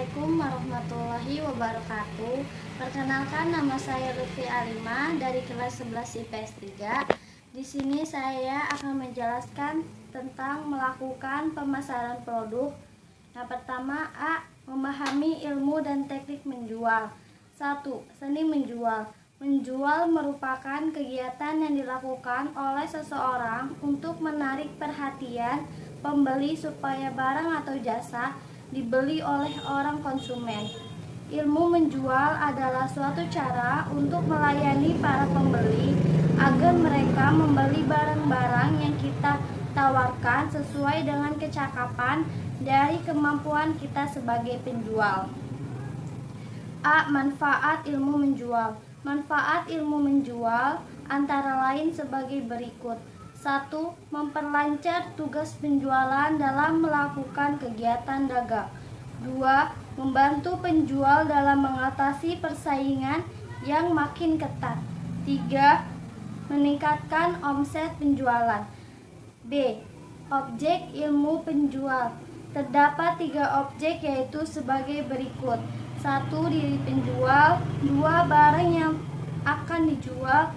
Assalamualaikum warahmatullahi wabarakatuh. Perkenalkan, nama saya Lutfi Alima dari kelas 11 IPS 3. Di sini saya akan menjelaskan tentang melakukan pemasaran produk. Yang pertama, A. Memahami ilmu dan teknik menjual. 1. Seni menjual. Menjual merupakan kegiatan yang dilakukan oleh seseorang untuk menarik perhatian pembeli supaya barang atau jasa dibeli oleh orang konsumen. Ilmu menjual adalah suatu cara untuk melayani para pembeli agar mereka membeli barang-barang yang kita tawarkan sesuai dengan kecakapan dari kemampuan kita sebagai penjual. A. Manfaat ilmu menjual. Manfaat ilmu menjual antara lain sebagai berikut. 1. Memperlancar tugas penjualan dalam melakukan kegiatan dagang. 2. Membantu penjual dalam mengatasi persaingan yang makin ketat. 3. Meningkatkan omset penjualan. B. Objek ilmu penjual. Terdapat 3 objek, yaitu sebagai berikut. 1. Diri penjual. 2. Barang yang akan dijual.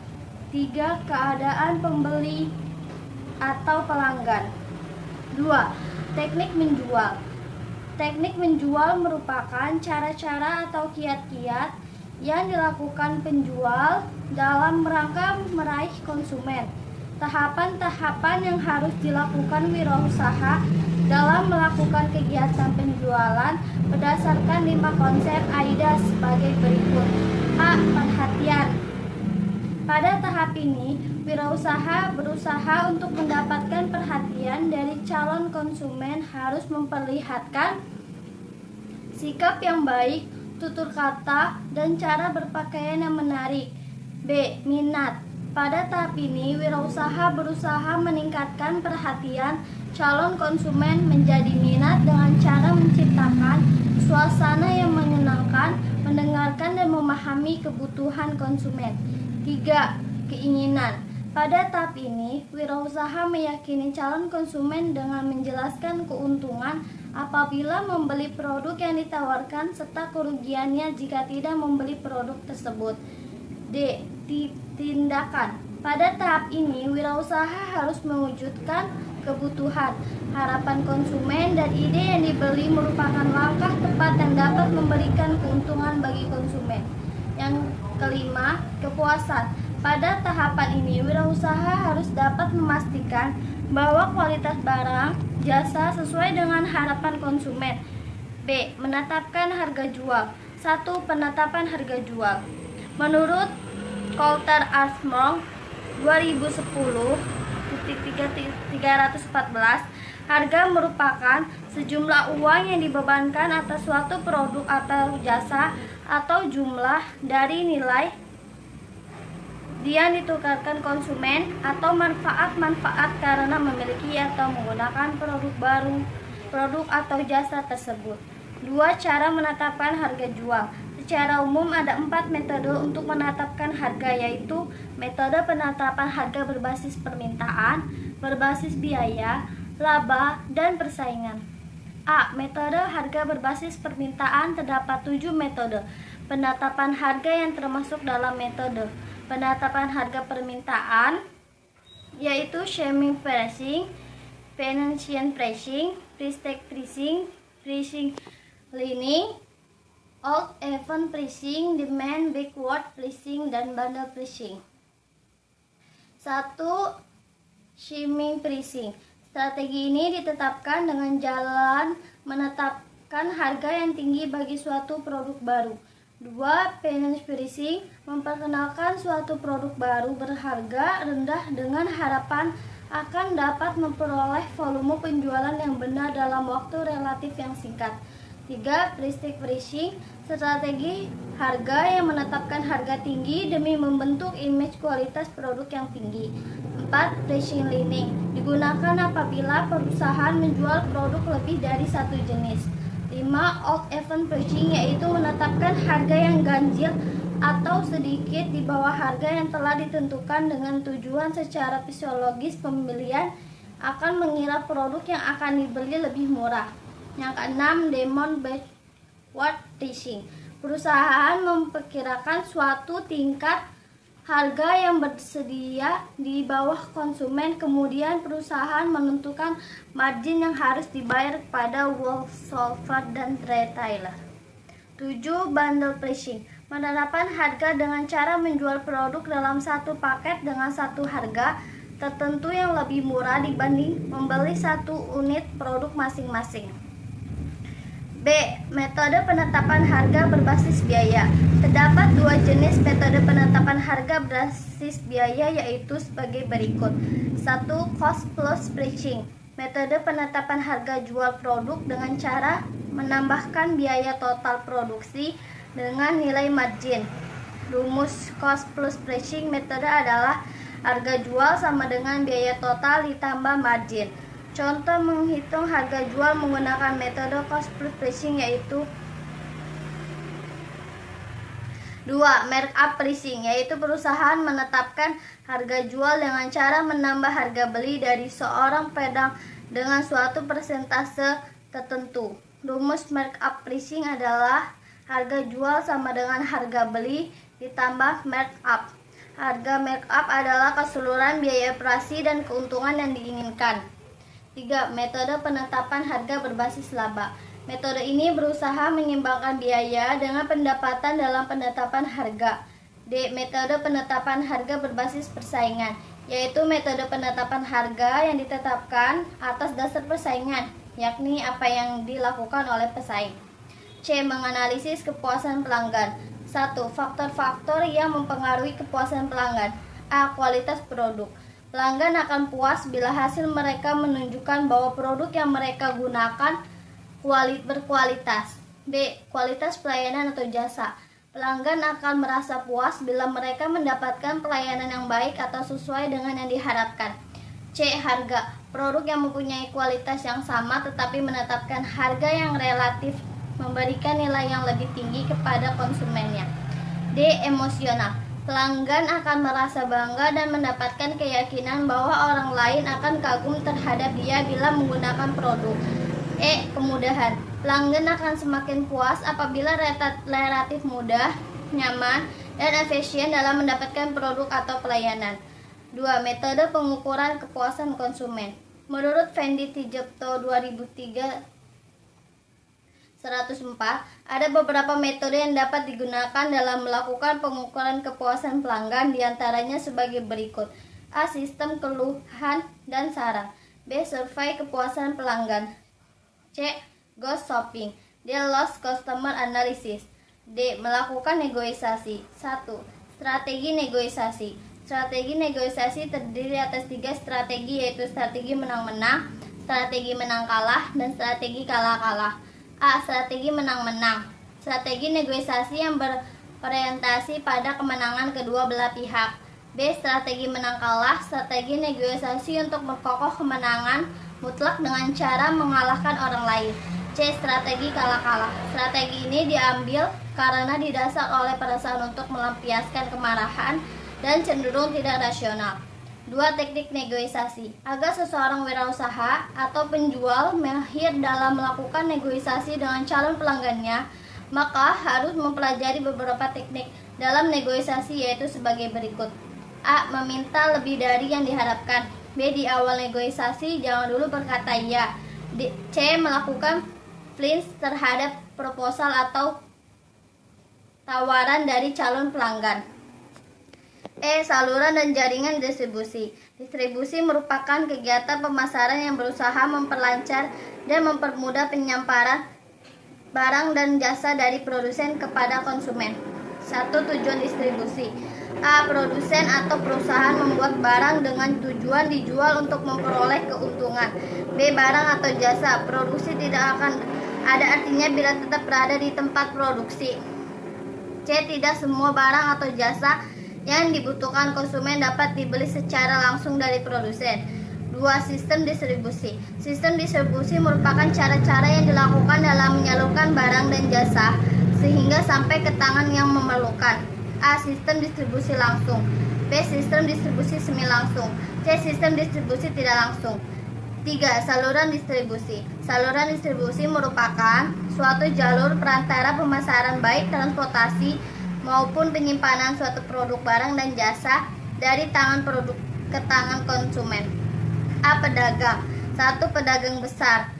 3. Keadaan pembeli atau pelanggan. 2. Teknik menjual. Teknik menjual merupakan cara-cara atau kiat-kiat yang dilakukan penjual dalam rangka meraih konsumen. Tahapan-tahapan yang harus dilakukan wirausaha dalam melakukan kegiatan penjualan berdasarkan 5 konsep AIDA sebagai berikut. A. Perhatian. Pada tahap ini, wirausaha berusaha untuk mendapatkan perhatian dari calon konsumen, harus memperlihatkan sikap yang baik, tutur kata, dan cara berpakaian yang menarik. B. Minat. Pada tahap ini, wirausaha berusaha meningkatkan perhatian calon konsumen menjadi minat dengan cara menciptakan suasana yang menyenangkan, mendengarkan dan memahami kebutuhan konsumen. 3. Keinginan. Pada tahap ini, wirausaha meyakini calon konsumen dengan menjelaskan keuntungan apabila membeli produk yang ditawarkan serta kerugiannya jika tidak membeli produk tersebut. D. Tindakan. Pada tahap ini, wirausaha harus mewujudkan kebutuhan, harapan konsumen, dan ide yang dibeli merupakan langkah tepat yang dapat memberikan keuntungan bagi konsumen. Yang kelima, kepuasan. Pada tahapan ini, wirausaha harus dapat memastikan bahwa kualitas barang, jasa sesuai dengan harapan konsumen. B. Menetapkan harga jual. 1. Penetapan harga jual. Menurut Coulter Armstrong 2010-314, harga merupakan sejumlah uang yang dibebankan atas suatu produk atau jasa atau jumlah dari nilai yang ditukarkan konsumen atau manfaat-manfaat karena memiliki atau menggunakan produk atau jasa tersebut. 2. Cara menetapkan harga jual. Secara umum ada 4 metode untuk menetapkan harga, yaitu metode penetapan harga berbasis permintaan, berbasis biaya, laba, dan persaingan. A. Metode harga berbasis permintaan. Terdapat 7 metode penetapan harga yang termasuk dalam metode penetapan harga permintaan, yaitu Scheme Pricing, Financial Pricing, Price Pricing, Pricing Lining, Old Even Pricing, Demand Backward Pricing, dan Bundle Pricing. 1. Scheme Pricing. Strategi ini ditetapkan dengan jalan menetapkan harga yang tinggi bagi suatu produk baru. 2. Financial Pricing. Memperkenalkan suatu produk baru berharga rendah dengan harapan akan dapat memperoleh volume penjualan yang benar dalam waktu relatif yang singkat. 3. Price Pricing. Strategi harga yang menetapkan harga tinggi demi membentuk image kualitas produk yang tinggi. 4. Pricing Lining. Digunakan apabila perusahaan menjual produk lebih dari satu jenis. 5. Odd Even Pricing, yaitu menetapkan harga yang ganjil atau sedikit di bawah harga yang telah ditentukan dengan tujuan secara fisiologis pembelian akan mengira produk yang akan dibeli lebih murah. Yang keenam, Demand forward pricing. Perusahaan memperkirakan suatu tingkat harga yang bersedia di bawah konsumen, kemudian perusahaan menentukan margin yang harus dibayar kepada wholesaler dan retailer. 7. Bundle pricing. Penerapan harga dengan cara menjual produk dalam satu paket dengan satu harga tertentu yang lebih murah dibanding membeli satu unit produk masing-masing. B. Metode penetapan harga berbasis biaya. Terdapat dua jenis metode penetapan harga berbasis biaya, yaitu sebagai berikut. 1. Cost plus pricing. Metode penetapan harga jual produk dengan cara menambahkan biaya total produksi dengan nilai margin. Rumus cost plus pricing metode adalah harga jual sama dengan biaya total ditambah margin. Contoh menghitung harga jual menggunakan metode cost plus pricing yaitu 2. Markup pricing, yaitu perusahaan menetapkan harga jual dengan cara menambah harga beli dari seorang pedang dengan suatu persentase tertentu. Rumus markup pricing adalah harga jual sama dengan harga beli ditambah markup. Harga markup adalah keseluruhan biaya operasi dan keuntungan yang diinginkan. 3. Metode penetapan harga berbasis laba. Metode ini berusaha menyimbangkan biaya dengan pendapatan dalam penetapan harga. D. Metode penetapan harga berbasis persaingan, yaitu metode penetapan harga yang ditetapkan atas dasar persaingan, yakni apa yang dilakukan oleh pesaing. C. Menganalisis kepuasan pelanggan. 1. Faktor-faktor yang mempengaruhi kepuasan pelanggan. A. Kualitas produk. Pelanggan akan puas bila hasil mereka menunjukkan bahwa produk yang mereka gunakan berkualitas. B. Kualitas pelayanan atau jasa. Pelanggan akan merasa puas bila mereka mendapatkan pelayanan yang baik atau sesuai dengan yang diharapkan. C. Harga. Produk yang mempunyai kualitas yang sama tetapi menetapkan harga yang relatif memberikan nilai yang lebih tinggi kepada konsumennya. D. Emosional. Pelanggan akan merasa bangga dan mendapatkan keyakinan bahwa orang lain akan kagum terhadap dia bila menggunakan produk. E. Kemudahan. Pelanggan akan semakin puas apabila relatif mudah, nyaman, dan efisien dalam mendapatkan produk atau pelayanan. 2. Metode pengukuran kepuasan konsumen. Menurut Fendi Tijepto 2003 104, ada beberapa metode yang dapat digunakan dalam melakukan pengukuran kepuasan pelanggan, diantaranya sebagai berikut. A. Sistem keluhan dan saran. B. Survei kepuasan pelanggan. C. Ghost shopping. D. Lost customer analysis. D. Melakukan negosiasi. 1. Strategi negosiasi. Strategi negosiasi terdiri atas 3 strategi, yaitu strategi menang-menang, strategi menang kalah, dan strategi kalah-kalah. A. Strategi menang-menang. Strategi negosiasi yang berorientasi pada kemenangan kedua belah pihak. B. Strategi menang kalah. Strategi negosiasi untuk memperkokoh kemenangan mutlak dengan cara mengalahkan orang lain. C. Strategi kalah-kalah. Strategi ini diambil karena didasar oleh perasaan untuk melampiaskan kemarahan dan cenderung tidak rasional. 2. Teknik negosiasi. Agar seseorang wirausaha atau penjual mahir dalam melakukan negosiasi dengan calon pelanggannya, maka harus mempelajari beberapa teknik dalam negosiasi, yaitu sebagai berikut. A. Meminta lebih dari yang diharapkan. B. Di awal negosiasi jangan dulu berkata ya. C. Melakukan flinch terhadap proposal atau tawaran dari calon pelanggan. E. Saluran dan jaringan distribusi. Distribusi merupakan kegiatan pemasaran yang berusaha memperlancar dan mempermudah penyamparan barang dan jasa dari produsen kepada konsumen. 1. Tujuan distribusi. A. Produsen atau perusahaan membuat barang dengan tujuan dijual untuk memperoleh keuntungan. B. Barang atau jasa. Produksi tidak akan ada artinya bila tetap berada di tempat produksi. C. Tidak semua barang atau jasa yang dibutuhkan konsumen dapat dibeli secara langsung dari produsen. 2. Sistem distribusi. Sistem distribusi merupakan cara-cara yang dilakukan dalam menyalurkan barang dan jasa sehingga sampai ke tangan yang memerlukan. A. Sistem distribusi langsung. B. Sistem distribusi semi langsung. C. Sistem distribusi tidak langsung. 3. Saluran distribusi. Saluran distribusi merupakan suatu jalur perantara pemasaran baik transportasi maupun penyimpanan suatu produk barang dan jasa dari tangan produk ke tangan konsumen. A. Pedagang. 1. Pedagang besar,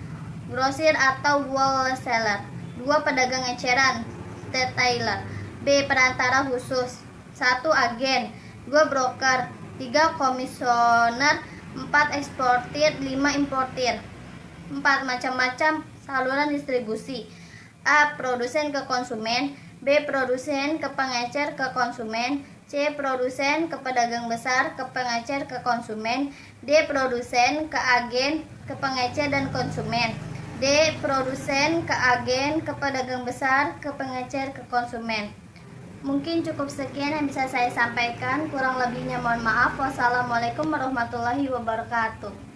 grosir atau wholesaler. 2. Pedagang eceran, retailer. B. Perantara khusus. 1. Agen. 2. Broker. 3. Komisioner. 4. Eksportir. 5. Importir. 4. Macam-macam saluran distribusi. A. Produsen ke konsumen. B. Produsen ke pengecer ke konsumen. C. Produsen ke pedagang besar ke pengecer ke konsumen. D. Produsen ke agen ke pengecer dan konsumen. D. Produsen ke agen ke pedagang besar ke pengecer ke konsumen. Mungkin cukup sekian yang bisa saya sampaikan. Kurang lebihnya mohon maaf. Wassalamualaikum warahmatullahi wabarakatuh.